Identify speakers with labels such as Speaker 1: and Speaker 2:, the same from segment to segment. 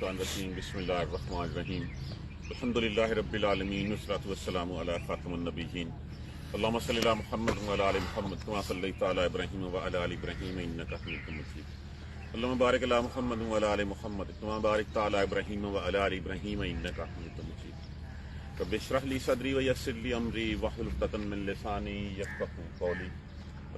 Speaker 1: الرجیم بسم اللہ الرحمن الرحیم الحمدللہ رب العالمین والصلاۃ والسلام علی خاتم النبیین اللہم صلی علی محمد وعلی آل محمد کما صلیت علی ابراہیم وعلی آل ابراہیم انک حمید مجید اللہم بارک علی محمد وعلی آل محمد کما بارکت علی ابراہیم وعلی آل ابراہیم انک حمید مجید رب اشرح لی صدری ویسر لی امری واحلل عقدۃ من لسانی یفقہوا قولی۔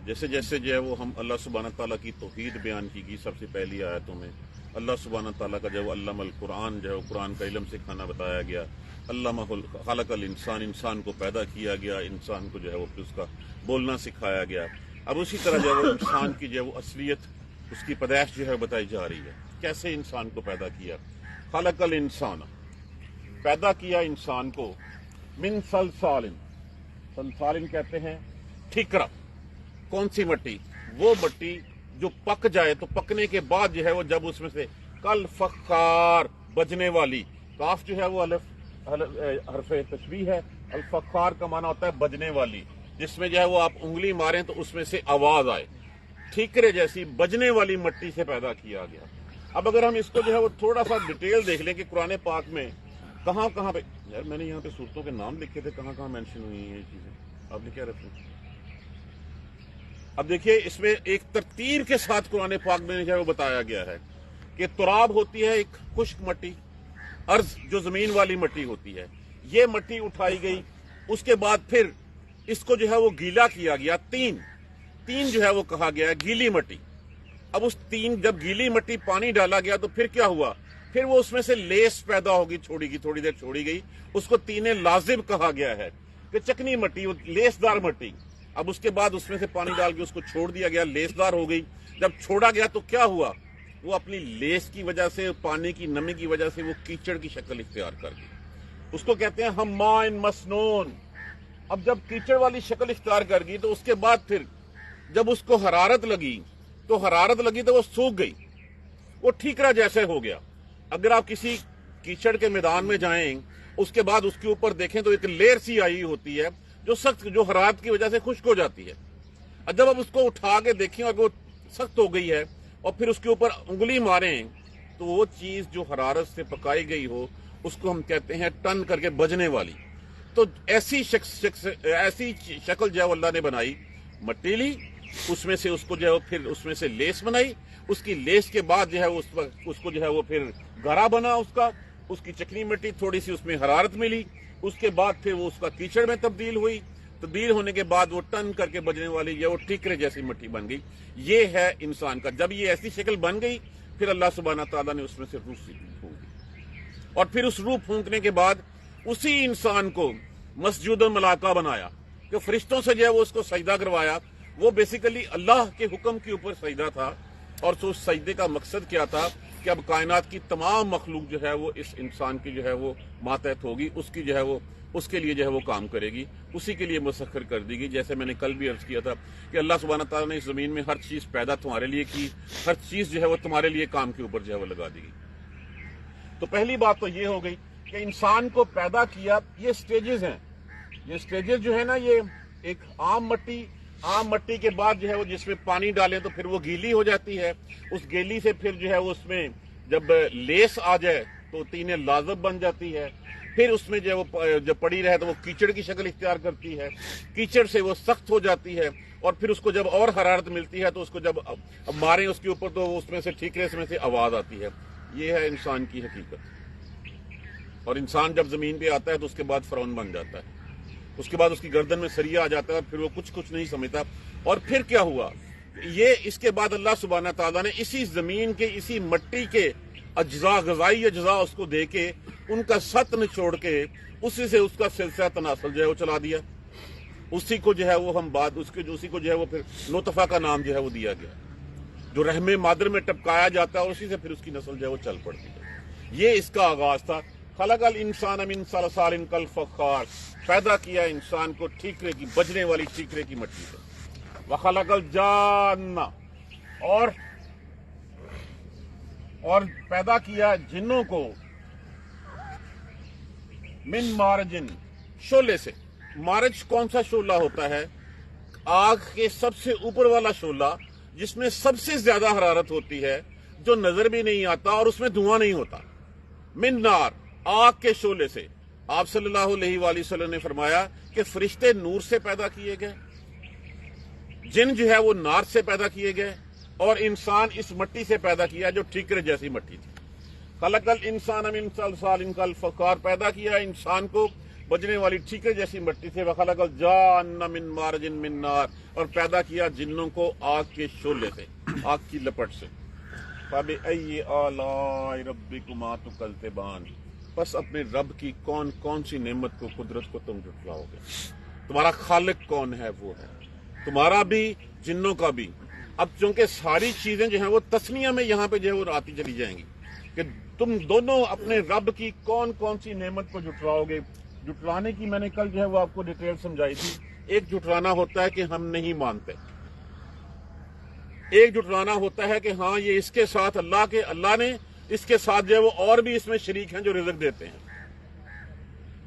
Speaker 1: جیسے جیسے جو ہے وہ ہم اللہ سبحانہ تعالیٰ کی توحید بیان کی گئی سب سے پہلی آیتوں میں، اللہ سبحانہ تعالیٰ کا جو علم القرآن جو ہے وہ قرآن کا علم سکھانا بتایا گیا، علامہ خلق الانسان، انسان کو پیدا کیا گیا، انسان کو جو ہے وہ اس کا بولنا سکھایا گیا۔ اب اسی طرح جو ہے وہ انسان کی جو ہے وہ اصلیت، اس کی پیدائش جو ہے بتائی جا رہی ہے، کیسے انسان کو پیدا کیا۔ خلق الانسان، پیدا کیا انسان کو، من صلصال، صلصال کہتے ہیں ٹھیکرا۔ کون سی مٹی؟ وہ مٹی جو پک جائے تو پکنے کے بعد جو ہے وہ جب اس میں سے کل فخار، بجنے والی، کاف جو ہے وہ حرف تشبیہ ہے، الفخار کا معنی ہوتا ہے بجنے والی، جس میں جو ہے وہ آپ انگلی ماریں تو اس میں سے آواز آئے، ٹھیکرے جیسی بجنے والی مٹی سے پیدا کیا گیا۔ اب اگر ہم اس کو جو ہے وہ تھوڑا سا ڈیٹیل دیکھ لیں کہ قرآن پاک میں کہاں کہاں پہ، یار میں نے یہاں پہ صورتوں کے نام لکھے تھے، کہاں کہاں مینشن ہوئی ہیں یہ چیزیں، آپ نے کیا رکھیں؟ اب دیکھیے اس میں ایک ترتیب کے ساتھ قرآن پاک میں جو ہے وہ بتایا گیا ہے کہ تراب ہوتی ہے ایک خشک مٹی، ارض جو زمین والی مٹی ہوتی ہے، یہ مٹی اٹھائی گئی، اس کے بعد پھر اس کو جو ہے وہ گیلا کیا گیا، تین جو ہے وہ کہا گیا ہے گیلی مٹی۔ اب اس جب گیلی مٹی پانی ڈالا گیا تو پھر کیا ہوا؟ پھر وہ اس میں سے لیس پیدا ہوگی، چھوڑی گئی، تھوڑی دیر چھوڑی گئی، اس کو تین لازم کہا گیا ہے کہ چکنی مٹی، لیس دار مٹی۔ اب اس کے بعد اس میں سے پانی ڈال کے اس کو چھوڑ دیا گیا، لیس دار ہو گئی۔ جب چھوڑا گیا تو کیا ہوا؟ وہ اپنی لیس کی وجہ سے، پانی کی نمی کی وجہ سے وہ کیچڑ کی شکل اختیار کر گئی، اس کو کہتے ہیں ہمائن مسنون۔ اب جب کیچڑ والی شکل اختیار کر گئی تو اس کے بعد پھر جب اس کو حرارت لگی تو وہ سوکھ گئی، وہ ٹھیکرا جیسے ہو گیا۔ اگر آپ کسی کیچڑ کے میدان میں جائیں، اس کے بعد اس کے اوپر دیکھیں تو ایک لیئر سی آئی ہوتی ہے جو حرارت کی وجہ سے خشک ہو جاتی ہے۔ جب اب اس کو اٹھا کے دیکھیں اور وہ سخت ہو گئی ہے اور پھر اس کے اوپر انگلی ماریں تو وہ چیز جو حرارت سے پکائی گئی ہو اس کو ہم کہتے ہیں ٹن کر کے بجنے والی۔ تو ایسی شکل جو ہے اللہ نے بنائی، مٹی لی، اس میں سے اس کو جو ہے پھر اس میں سے لیس بنائی، اس کی لیس کے بعد جو ہے اس کو جو ہے وہ پھر گھرا بنا، اس کی چکنی مٹی، تھوڑی سی اس میں حرارت ملی، اس کے بعد پھر وہ اس کا کیچڑ میں تبدیل ہونے کے بعد وہ ٹن کر کے بجنے والی یا وہ ٹھیکرے جیسی مٹی بن گئی۔ یہ ہے انسان کا۔ جب یہ ایسی شکل بن گئی پھر اللہ سبحانہ تعالیٰ نے اس میں سے روح پھونکی، اور پھر اس روح پھونکنے کے بعد اسی انسان کو مسجود الملائکہ بنایا کہ فرشتوں سے جو ہے وہ اس کو سجدہ کروایا۔ وہ بیسیکلی اللہ کے حکم کے اوپر سجدہ تھا، اور تو اس سجدے کا مقصد کیا تھا کہ اب کائنات کی تمام مخلوق جو ہے وہ اس انسان کی جو ہے وہ ماتحت ہوگی، اس کی جو ہے وہ اس کے لیے جو ہے وہ کام کرے گی، اسی کے لیے مسخر کر دی گئی۔ جیسے میں نے کل بھی عرض کیا تھا کہ اللہ سبحانہ تعالیٰ نے اس زمین میں ہر چیز پیدا تمہارے لیے کی، ہر چیز جو ہے وہ تمہارے لیے کام کے اوپر جو ہے وہ لگا دی گئی۔ تو پہلی بات تو یہ ہو گئی کہ انسان کو پیدا کیا، یہ سٹیجز ہیں، یہ سٹیجز جو ہے نا، یہ ایک عام مٹی کے بعد جو ہے وہ جس میں پانی ڈالیں تو پھر وہ گیلی ہو جاتی ہے، اس گیلی سے پھر جو ہے وہ اس میں جب لیس آ جائے تو تین لازم بن جاتی ہے، پھر اس میں جو ہے وہ جب پڑی رہے تو وہ کیچڑ کی شکل اختیار کرتی ہے، کیچڑ سے وہ سخت ہو جاتی ہے، اور پھر اس کو جب اور حرارت ملتی ہے تو اس کو جب ماریں اس کے اوپر تو اس میں سے ٹھیکرے میں سے آواز آتی ہے۔ یہ ہے انسان کی حقیقت۔ اور انسان جب زمین پہ آتا ہے تو اس کے بعد فرعون بن جاتا ہے، اس کے بعد اس کی گردن میں سریا آ جاتا ہے، اور پھر وہ کچھ نہیں سمجھتا۔ اور پھر کیا ہوا؟ اس کے بعد اللہ سبحانہ تعالیٰ نے اسی زمین کے، اسی مٹی کے اجزاء، غذائی اجزاء اس کو دے کے ان کا ست نچوڑ کے اسی سے اس کا سلسلہ تناسل جو ہے وہ چلا دیا، اسی کو جو ہے وہ اسی کو جو ہے وہ پھر نطفہ کا نام جو ہے وہ دیا گیا، جو رحم مادر میں ٹپکایا جاتا ہے، اور اسی سے پھر اس کی نسل جو ہے وہ چل پڑتی ہے۔ یہ اس کا آغاز تھا۔ خلق الانسان من صلصال کالفخار، پیدا کیا انسان کو ٹھیکرے کی، بجنے والی ٹھیکرے کی مٹی سے۔ وخلق الجان، اور پیدا کیا جنوں کو، من مارجن، شعلے سے۔ مارج کون سا شعلہ ہوتا ہے؟ آگ کے سب سے اوپر والا شعلہ، جس میں سب سے زیادہ حرارت ہوتی ہے، جو نظر بھی نہیں آتا اور اس میں دھواں نہیں ہوتا۔ من نار، آگ کے شعلے سے۔ آپ صلی اللہ علیہ وآلہ وسلم نے فرمایا کہ فرشتے نور سے پیدا کیے گئے، جن جو ہے وہ نار سے پیدا کیے گئے، اور انسان اس مٹی سے پیدا کیا جو ٹھیکرے جیسی مٹی تھی۔ خلق الانسان من صلصال کالفخار، پیدا کیا انسان کو بجنے والی ٹھیکرے جیسی مٹی سے۔ وخلق الجان من مارج من نار، اور پیدا کیا جنوں کو آگ کے شعلے سے، آگ کی لپٹ سے۔ فَبِأَيِّ آلَاءِ رَبِّكُمَا تُكَذِّبَانِ، بس اپنے رب کی کون کون سی نعمت کو، قدرت کو تم جھٹلاؤ گے؟ تمہارا خالق کون ہے؟ وہ ہے تمہارا بھی، جنوں کا بھی۔ اب چونکہ ساری چیزیں جو ہیں وہ تسنیہ میں یہاں پہ جو ہے وہ آتی چلی جائیں گی کہ تم دونوں اپنے رب کی کون کون سی نعمت کو جھٹلاؤ گے۔ جھٹلانے کی میں نے کل جو ہے وہ آپ کو ڈیٹیل سمجھائی تھی۔ ایک جھٹلانا ہوتا ہے کہ ہم نہیں مانتے، ایک جھٹلانا ہوتا ہے کہ ہاں یہ اس کے ساتھ اللہ نے اس کے ساتھ جو ہے وہ اور بھی اس میں شریک ہیں جو رزق دیتے ہیں،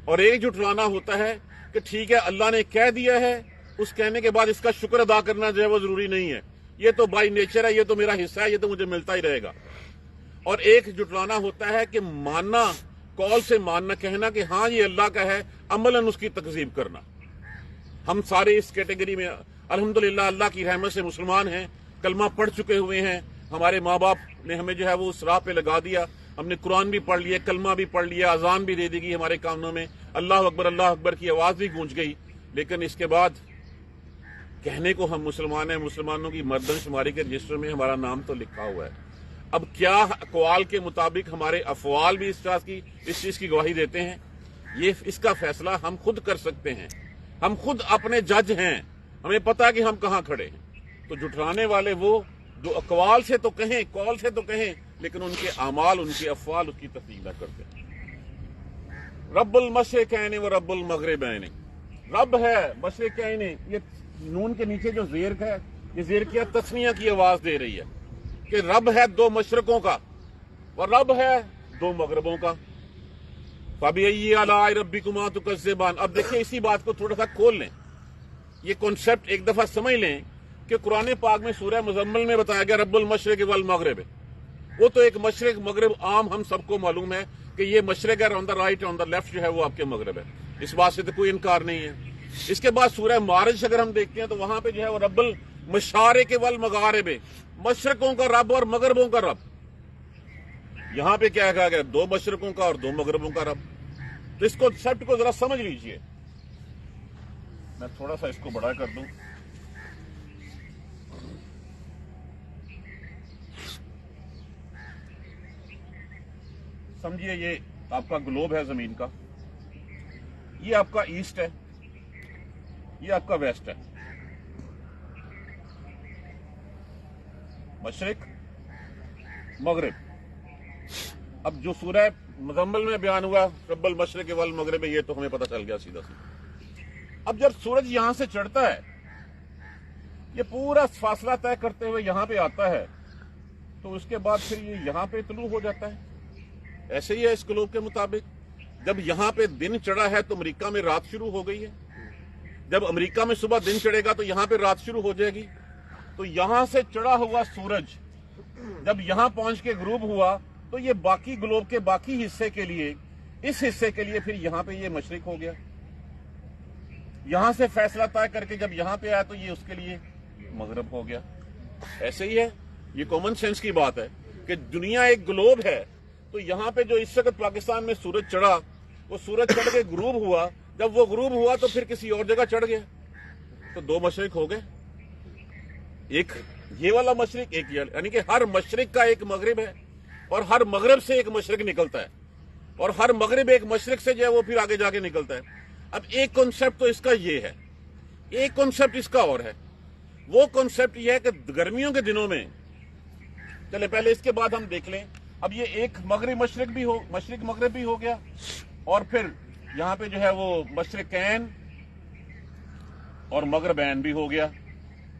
Speaker 1: اور ایک جھٹلانا ہوتا ہے کہ ٹھیک ہے اللہ نے کہہ دیا ہے، اس کہنے کے بعد اس کا شکر ادا کرنا جو ہے وہ ضروری نہیں ہے، یہ تو بائی نیچر ہے، یہ تو میرا حصہ ہے، یہ تو مجھے ملتا ہی رہے گا۔ اور ایک جھٹلانا ہوتا ہے کہ ماننا، قول سے ماننا، کہنا کہ ہاں یہ اللہ کا ہے، عملاً اس کی تکذیب کرنا۔ ہم سارے اس کیٹیگری میں الحمدللہ اللہ کی رحمت سے مسلمان ہیں، کلمہ پڑھ چکے ہوئے ہیں، ہمارے ماں باپ نے ہمیں جو ہے وہ اس راہ پہ لگا دیا، ہم نے قرآن بھی پڑھ لیا، کلمہ بھی پڑھ لیا، اذان بھی دے دی گئی ہمارے کانوں میں، اللہ اکبر کی آواز بھی گونج گئی، لیکن اس کے بعد کہنے کو ہم مسلمان ہیں، مسلمانوں کی مردن شماری کے رجسٹر میں ہمارا نام تو لکھا ہوا ہے۔ اب کیا اقوال کے مطابق ہمارے افعال بھی اس چیز کی گواہی دیتے ہیں؟ یہ اس کا فیصلہ ہم خود کر سکتے ہیں، ہم خود اپنے جج ہیں، ہمیں پتہ ہے کہ ہم کہاں کھڑے ہیں۔ تو جھٹلانے والے وہ جو اقوال سے تو کہیں، قول سے تو کہیں، لیکن ان کے اعمال، ان کے افعال اس کی تصدیق نہ کرتے ہیں۔ رب المشرقین و رب المغربین، رب ہے مشرقین، یہ نون کے نیچے جو زیر ہے، یہ زیر کیا تسنیہ کی آواز دے رہی ہے کہ رب ہے دو مشرقوں کا اور رب ہے دو مغربوں کا۔ فَبِأَيِّ آلَاءِ رَبِّكُمَا تُكَذِّبَانِ، اب دیکھیں اسی بات کو تھوڑا سا کھول لیں، یہ کنسپٹ ایک دفعہ سمجھ لیں کہ قرآن پاک میں سورہ مزمل میں بتایا گیا رب المشرق والمغرب، وہ تو ایک مشرق مغرب عام ہم سب کو معلوم ہے کہ یہ مشرق ہے، آن the right on the left جو ہے وہ آپ کے مغرب ہے، اس بات سے تو کوئی انکار نہیں ہے۔ اس کے بعد سورہ معارج اگر ہم دیکھتے ہیں تو وہاں پہ جو ہے وہ رب المشارق والمغارب، مشرقوں کا رب اور مغربوں کا رب۔ یہاں پہ کیا کہا گیا؟ دو مشرقوں کا اور دو مغربوں کا رب۔ تو اس کنسپٹ کو ذرا سمجھ لیجئے، میں تھوڑا سا اس کو بڑا کر دوں۔ سمجھیے یہ آپ کا گلوب ہے زمین کا، یہ آپ کا ایسٹ ہے، یہ آپ کا ویسٹ ہے، مشرق مغرب۔ اب جو سورہ مزمل میں بیان ہوا رب المشرق والمغرب، یہ تو ہمیں پتہ چل گیا سیدھا سیدھا۔ اب جب سورج یہاں سے چڑھتا ہے، یہ پورا فاصلہ طے کرتے ہوئے یہاں پہ آتا ہے، تو اس کے بعد پھر یہ یہاں پہ طلوع ہو جاتا ہے۔ ایسے ہی ہے اس گلوب کے مطابق، جب یہاں پہ دن چڑھا ہے تو امریکہ میں رات شروع ہو گئی ہے، جب امریکہ میں صبح دن چڑھے گا تو یہاں پہ رات شروع ہو جائے گی۔ تو یہاں سے چڑھا ہوا سورج جب یہاں پہنچ کے غروب ہوا تو یہ باقی گلوب کے باقی حصے کے لیے، اس حصے کے لیے پھر یہاں پہ یہ مشرق ہو گیا۔ یہاں سے فیصلہ طے کر کے جب یہاں پہ آیا تو یہ اس کے لیے مغرب ہو گیا۔ ایسے ہی ہے، یہ کامن سینس کی بات ہے کہ دنیا ایک گلوب ہے، تو یہاں پہ جو اس وقت پاکستان میں سورج چڑھا، وہ سورج چڑھ کے غروب ہوا، جب وہ غروب ہوا تو پھر کسی اور جگہ چڑھ گیا، تو دو مشرق ہو گئے، ایک یہ والا مشرق، ایک یہ، یعنی کہ ہر مشرق کا ایک مغرب ہے اور ہر مغرب سے ایک مشرق نکلتا ہے، اور ہر مغرب ایک مشرق سے جو ہے وہ پھر آگے جا کے نکلتا ہے۔ اب ایک کنسپٹ تو اس کا یہ ہے، ایک کنسپٹ اس کا اور ہے۔ وہ کنسپٹ یہ ہے کہ گرمیوں کے دنوں میں، چلے پہلے اس کے بعد ہم دیکھ لیں، اب یہ ایک مغرب مغرب بھی ہو گیا، اور پھر یہاں پہ جو ہے وہ مشرقین اور مغربین بھی ہو گیا،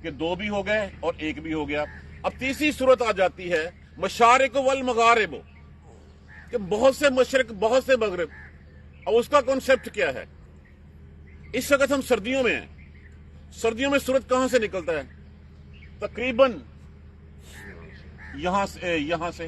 Speaker 1: کہ دو بھی ہو گئے اور ایک بھی ہو گیا۔ اب تیسری صورت آ جاتی ہے مشارق والمغارب، کہ بہت سے مشرق بہت سے مغرب۔ اب اس کا کنسپٹ کیا ہے؟ اس وقت ہم سردیوں میں ہیں، سردیوں میں سورج کہاں سے نکلتا ہے؟ تقریباً یہاں سے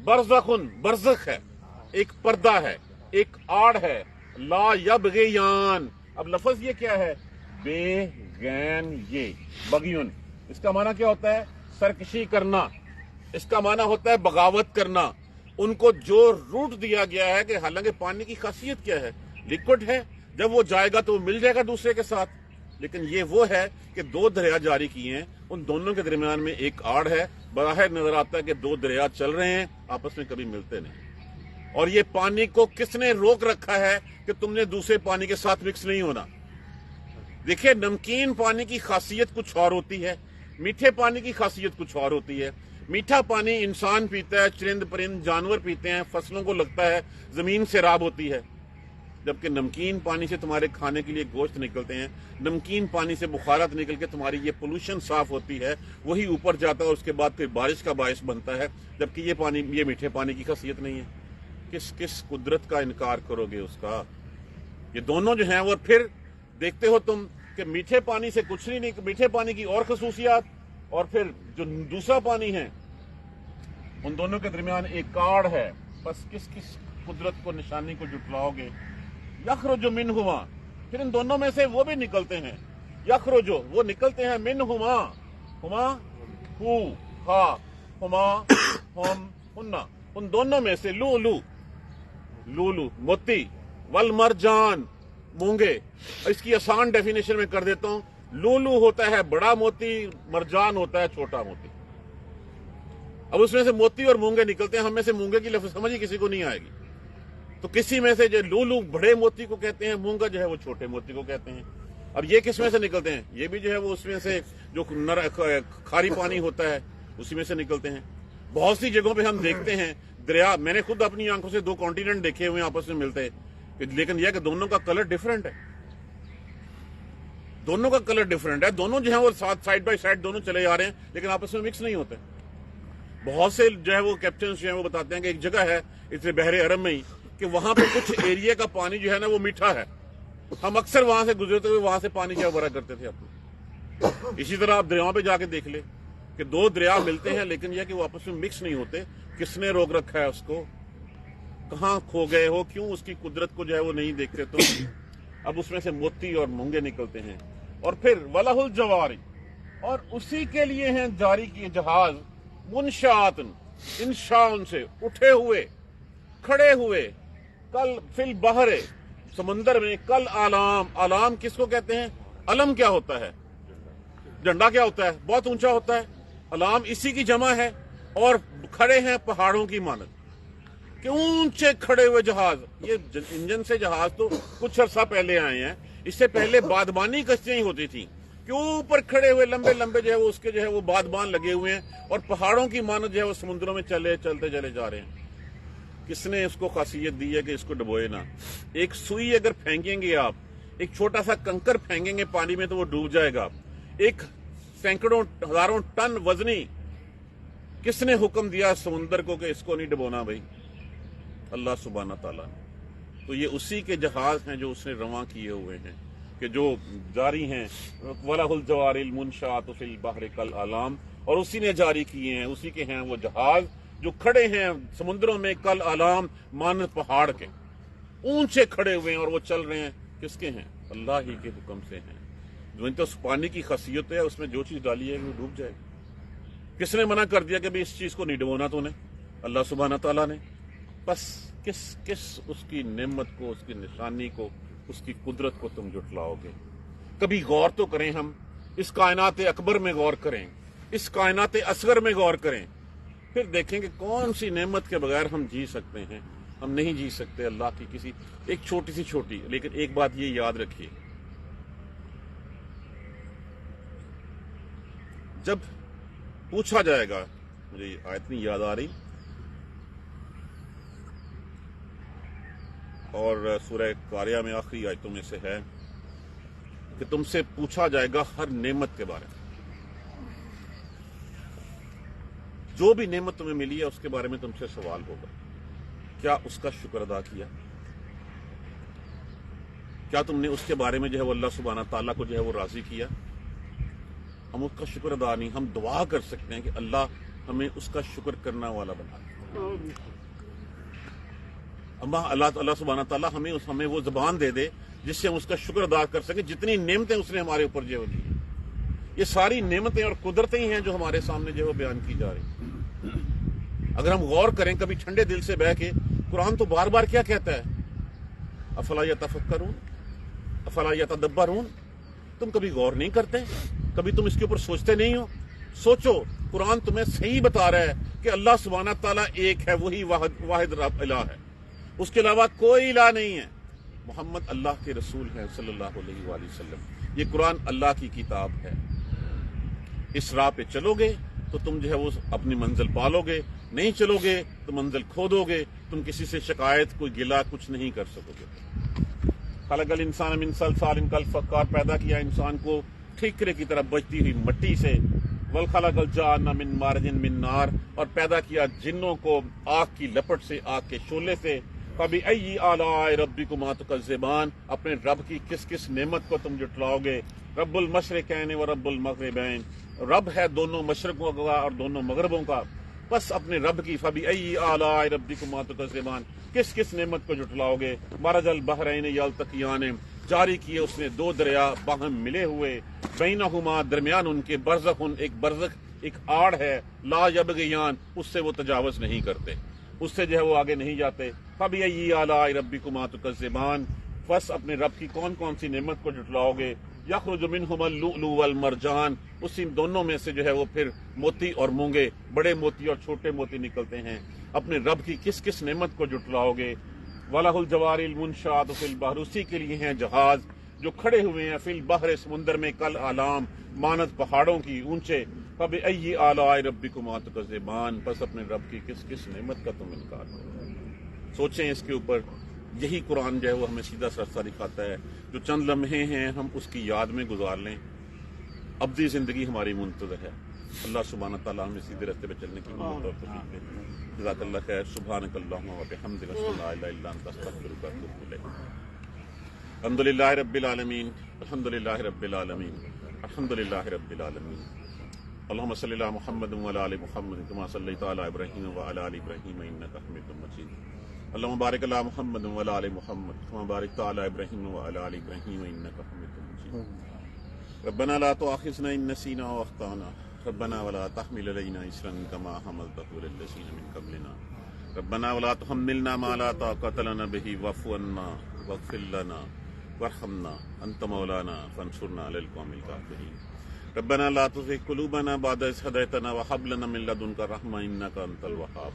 Speaker 1: برزخن برزخ ہے، ایک پردہ ہے، ایک آڑ ہے، لا یبغیان. اب لفظ یہ کیا ہے؟ بے غین یہ بغیون. اس کا معنی کیا ہوتا ہے؟ سرکشی کرنا. اس کا معنی ہوتا ہے بغاوت کرنا. ان کو جو روٹ دیا گیا ہے کہ حالانکہ پانی کی خاصیت کیا ہے؟ لیکوڈ ہے، جب وہ جائے گا تو وہ مل جائے گا دوسرے کے ساتھ. لیکن یہ وہ ہے کہ دو دریا جاری کیے ہیں، ان دونوں کے درمیان میں ایک آڑ ہے. باہر نظر آتا ہے کہ دو دریا چل رہے ہیں، آپس میں کبھی ملتے نہیں. اور یہ پانی کو کس نے روک رکھا ہے کہ تم نے دوسرے پانی کے ساتھ مکس نہیں ہونا؟ دیکھیں، نمکین پانی کی خاصیت کچھ اور ہوتی ہے، میٹھے پانی کی خاصیت کچھ اور ہوتی ہے. میٹھا پانی انسان پیتا ہے، چرند پرند جانور پیتے ہیں، فصلوں کو لگتا ہے، زمین سیراب ہوتی ہے. جبکہ نمکین پانی سے تمہارے کھانے کے لیے گوشت نکلتے ہیں، نمکین پانی سے بخارات نکل کے تمہاری یہ پولوشن صاف ہوتی ہے، وہی اوپر جاتا ہے اور اس کے بعد پھر بارش کا باعث بنتا ہے. جبکہ یہ پانی، یہ میٹھے پانی کی خاصیت نہیں ہے. کس قدرت کا انکار کرو گے اس کا؟ یہ دونوں جو ہیں وہ پھر دیکھتے ہو تم کہ میٹھے پانی سے کچھ نہیں، میٹھے پانی کی اور خصوصیات، اور پھر جو دوسرا پانی ہے ان دونوں کے درمیان ایک کاڑ ہے. بس کس قدرت کو، نشانی کو جھٹلاؤ گے؟ یخرج منہما، پھر ان دونوں میں سے وہ بھی نکلتے ہیں. یخرج، وہ نکلتے ہیں، منہما، ہما ہو ہا، ہما ہم ہننا، ان دونوں میں سے لولو موتی، والمرجان مونگے. اس کی آسان ڈیفینیشن میں کر دیتا ہوں. لولو ہوتا ہے بڑا موتی، مرجان ہوتا ہے چھوٹا موتی. اب اس میں سے موتی اور مونگے نکلتے ہیں. ہم میں سے مونگے کی لفظ سمجھ ہی کسی کو نہیں آئے گی. تو کسی میں سے جو لولو بڑے موتی کو کہتے ہیں، مونگا جو ہے وہ چھوٹے موتی کو کہتے ہیں. اب یہ کس میں سے نکلتے ہیں؟ یہ بھی جو ہے وہ اس میں سے جو کھاری پانی ہوتا ہے اسی میں سے نکلتے ہیں. بہت سی جگہوں پہ ہم دیکھتے ہیں دریا، میں نے خود اپنی آنکھوں سے 2 کانٹیننٹ دیکھے ہوئے آپس میں ملتے ہیں، لیکن یہ کہ دونوں کا کلر ڈیفرنٹ ہے. دونوں کا کلر ڈیفرنٹ ہے. دونوں جو ہیں وہ سائڈ بائی سائڈ دونوں چلے جا رہے ہیں، لیکن آپس میں مکس نہیں ہوتے. بہت سے جو ہے وہ کیپٹنز جو ہیں وہ بتاتے ہیں کہ ایک جگہ ہے اس بحر عرب میں ہی کہ وہاں پہ کچھ ایریا کا پانی جو ہے نا وہ میٹھا ہے. ہم اکثر وہاں سے گزرتے ہوئے وہاں سے پانی کیا بھرا کرتے تھے اپنے. اسی طرح آپ دریاؤں پہ جا کے دیکھ لیں کہ 2 دریا ملتے ہیں، لیکن یہ کہ وہ آپس میں مکس نہیں ہوتے. کس نے روک رکھا ہے اس کو؟ کہاں کھو گئے ہو؟ کیوں اس کی قدرت کو جو ہے وہ نہیں دیکھتے؟ تو اب اس میں سے موتی اور مونگے نکلتے ہیں. اور پھر وَلَهُ الْجَوَارِ، اور اسی کے لیے ہیں جاری کیے جہاز، منشآت، انشاء سے اٹھے ہوئے، کھڑے ہوئے، کل فی البحر، سمندر میں، کل آلام. آلام کس کو کہتے ہیں؟ علم کیا ہوتا ہے؟ جھنڈا کیا ہوتا ہے؟ بہت اونچا ہوتا ہے. علام اسی کی جمع ہے. اور کھڑے ہیں پہاڑوں کی مانند کہ اونچے کھڑے ہوئے جہاز. یہ انجن سے جہاز تو کچھ عرصہ پہلے آئے ہیں. اس سے پہلے بادبانی کشتیاں ہی ہوتی تھیں کہ اوپر کھڑے ہوئے لمبے لمبے جو ہے وہ اس کے جو ہے وہ بادبان لگے ہوئے ہیں اور پہاڑوں کی مانند جو ہے وہ سمندروں میں چلتے چلے جا رہے ہیں. کس نے اس کو خاصیت دی ہے کہ اس کو ڈبوئے نہ؟ ایک سوئی اگر پھینکیں گے آپ، ایک چھوٹا سا کنکر پھینکیں گے پانی میں تو وہ ڈوب جائے گا. ایک سینکڑوں ہزاروں ٹن وزنی، کس نے حکم دیا سمندر کو کہ اس کو نہیں ڈبونا بھائی؟ اللہ سبحانہ تعالیٰ نے. تو یہ اسی کے جہاز ہیں جو اس نے رواں کیے ہوئے ہیں کہ جو جاری ہیں. وَلَهُ الْجَوَارِ الْمُنشَآتُ فِي الْبَحْرِ كَالْأَعْلَامِ، اور اسی نے جاری کیے ہیں، اسی کے ہیں وہ جہاز جو کھڑے ہیں سمندروں میں کل علام، مانند پہاڑ کے اونچے کھڑے ہوئے ہیں اور وہ چل رہے ہیں. کس کے ہیں؟ اللہ ہی کے حکم سے ہیں. جو تو پانی کی خاصیت ہے، اس میں جو چیز ڈالی ہے وہ ڈوب جائے گی. کس نے منع کر دیا کہ بھی اس چیز کو نہیں ڈبونا؟ تو نے اللہ سبحانہ تعالیٰ نے. بس کس اس کی نعمت کو، اس کی نشانی کو، اس کی قدرت کو تم جھٹلاؤ گے؟ کبھی غور تو کریں. ہم اس کائنات اکبر میں غور کریں، اس کائنات اصغر میں غور کریں، پھر دیکھیں کہ کون سی نعمت کے بغیر ہم جی سکتے ہیں. ہم نہیں جی سکتے اللہ کی کسی ایک چھوٹی. لیکن ایک بات یہ یاد رکھیے، جب پوچھا جائے گا، مجھے آیت نہیں یاد آ رہی، اور سورہ قاریہ میں آخری آیتوں میں سے ہے کہ تم سے پوچھا جائے گا ہر نعمت کے بارے میں. جو بھی نعمت تمہیں ملی ہے اس کے بارے میں تم سے سوال ہوگا. کیا اس کا شکر ادا کیا؟ کیا تم نے اس کے بارے میں جو ہے وہ اللہ سبحانہ تعالیٰ کو جو ہے وہ راضی کیا؟ ہم اس کا شکر ادا نہیں. ہم دعا کر سکتے ہیں کہ اللہ ہمیں اس کا شکر کرنا والا بنا دے. اللہ سبحانہ تعالیٰ ہمیں وہ زبان دے دے جس سے ہم اس کا شکر ادا کر سکیں جتنی نعمتیں اس نے ہمارے اوپر جو دی. یہ ساری نعمتیں اور قدرتیں ہی ہیں جو ہمارے سامنے جو بیان کی جا رہی. اگر ہم غور کریں کبھی ٹھنڈے دل سے بہ کے، قرآن تو بار بار کیا کہتا ہے؟ افلا یتفکرون افلا یتدبرون. تم کبھی غور نہیں کرتے؟ کبھی تم اس کے اوپر سوچتے نہیں ہو؟ سوچو، قرآن تمہیں صحیح بتا رہا ہے کہ اللہ سبحانہ تعالیٰ ایک ہے، وہی واحد رب الہ ہے، اس کے علاوہ کوئی الہ نہیں ہے. محمد اللہ کے رسول ہیں صلی اللہ علیہ وآلہ وسلم. یہ قرآن اللہ کی کتاب ہے. اس راہ پہ چلو گے تو تم جو ہے وہ اپنی منزل پالو گے، نہیں چلو گے تو منزل کھودو گے. تم کسی سے شکایت، کوئی گلہ کچھ نہیں کر سکو گے. خلق الانسان من صلصال کالفخار، پیدا کیا انسان کو ٹھیکرے کی طرح بجتی ہوئی مٹی سے. وَخَلَقَ الْجَانَّ مِن مَارِجٍ مِن نار، اور پیدا کیا جنوں کو آگ کی لپٹ سے، آگ کے شعلے سے. فَبِأَيِّ آلَاءِ رَبِّكُمَا تُكَذِّبَانِ، اپنے رب کی کس کس نعمت کو تم جٹلاؤ گے. رب المشرقین و رب المغربین، رب ہے دونوں مشرقوں کا اور دونوں مغربوں کا. بس اپنے رب کی فَبِأَيِّ آلَاءِ رَبِّكُمَا تُكَذِّبَانِ، کس کس نعمت کو جٹلاؤ گے. مَرَجَ الْبَحْرَيْنِ يَلْتَقِيَانِ، جاری کیے اس نے دو دریا باہم ملے ہوئے. بینہما، درمیان ان کے برزخ، ایک برزخ ایک آڑ ہے. لا یبغیان، اس سے وہ تجاوز نہیں کرتے، اس سے جو ہے وہ آگے نہیں جاتے. فَبِأَيِّ آلَاءِ رَبِّكُمَا تُكَذِّبَانِ، بس اپنے رب کی کون کون سی نعمت کو جٹلاؤ گے. یخرج منہما اللؤلؤ والمرجان، اسی دونوں میں سے جو ہے وہ پھر موتی اور مونگے، بڑے موتی اور چھوٹے موتی نکلتے ہیں. اپنے رب کی کس کس نعمت کو جٹلاؤ گے. وَلَهُ الْجَوَارِ الْمُنشَآتُ فِي الْبَحْرِ، اسی کے لیے ہیں جہاز جو کھڑے ہوئے ہیں فی البحر، سمندر میں، کل اعلام، مانند پہاڑوں کی اونچے. فَبِأَيِّ آلَاءِ رَبِّكُمَا تُكَذِّبَانِ، بس اپنے رب کی کس کس نعمت کا تم انکار کرو. سوچیں اس کے اوپر. یہی قرآن جو ہے وہ ہمیں سیدھا راستہ دکھاتا ہے. جو چند لمحے ہیں ہم اس کی یاد میں گزار لیں، ابدی زندگی ہماری منتظر ہے. اللہ سبحانہ تعالیٰ ہمیں سیدھے راستے پہ چلنے کی ہمت اور توفیق دے. جزاک اللہ خیر. سبحانک اللہم و بحمدک، اشہد ان لا الہ الا انت، استغفرک و اتوب الیک. الحمدللہ رب العالمین، الحمدللہ رب العالمین، الحمدللہ رب العالمین. اللہم صلی علی محمد وعلی آل محمد کما صلیت علی ابراہیم وعلی آل ابراہیم انک حمید مجید. اللہم بارک علی محمد وعلی آل محمد کما بارکت علی ابراہیم وعلی آل ابراہیم انک حمید مجید. ربنا لا تؤاخذنا ان نسینا واخطانا، ربنا ولا تحمل علينا إصرا كما حملته على الذين من قبلنا، ربنا ولا تحملنا ما لا طاقة لنا به واعف عنا واغفر لنا وارحمنا أنت مولانا فانصرنا على القوم الكافرين. ربنا لا تزغ قلوبنا بعد إذ هديتنا وهب لنا من لدنك رحمة إنك أنت الوهاب.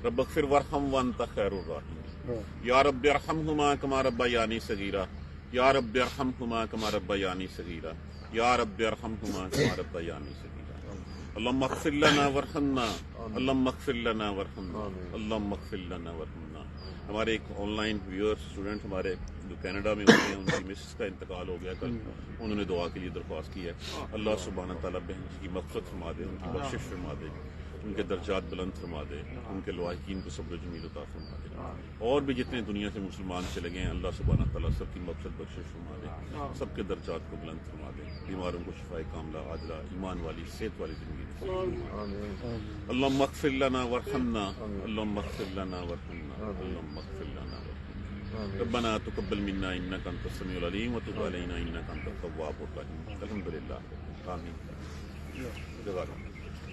Speaker 1: رب اغفر وارحم وأنت خير الراحمين. يا رب ارحمهما كما ربياني صغيرا، يا رب ارحمهما كما ربياني صغيرا، يا رب ارحمهما كما ربياني صغيرا. اللهم اغفر لنا وارحمنا، اللهم اغفر لنا وارحمنا، اللهم اغفر لنا وارحمنا. ہمارے ایک آن لائن ویور اسٹوڈنٹ ہمارے جو کینیڈا میں ہوتے ہیں، ان کی مسز کا انتقال ہو گیا کل. انہوں نے دعا کے لیے درخواست کی ہے. اللہ سبحانہ تعالیٰ بہن کی مغفرت فرما دے، ان کی بخشش فرما دے، ان کے درجات بلند فرما دے، ان کے لواحقین کو صبر و جمیل عطا فرما دے. اور بھی جتنے دنیا سے مسلمان چلے گئے ہیں، اللہ سبحانہ تعالیٰ سب کی مغفرت بخشش فرما دے، سب کے درجات کو بلند فرما دے. بیماروں کو شفائے کاملہ عاجلہ، ایمان والی صحت والی زندگی نصیب. اللہم اغفر لنا وارحمنا، اللہم اغفر لنا وارحمنا، اللہم اغفر لنا وارحمنا. ربنا تقبل منا انک انت السمیع العلیم وتب علینا انک انت التواب الرحیم. الحمدللہ. آمین. جزاک اللہ.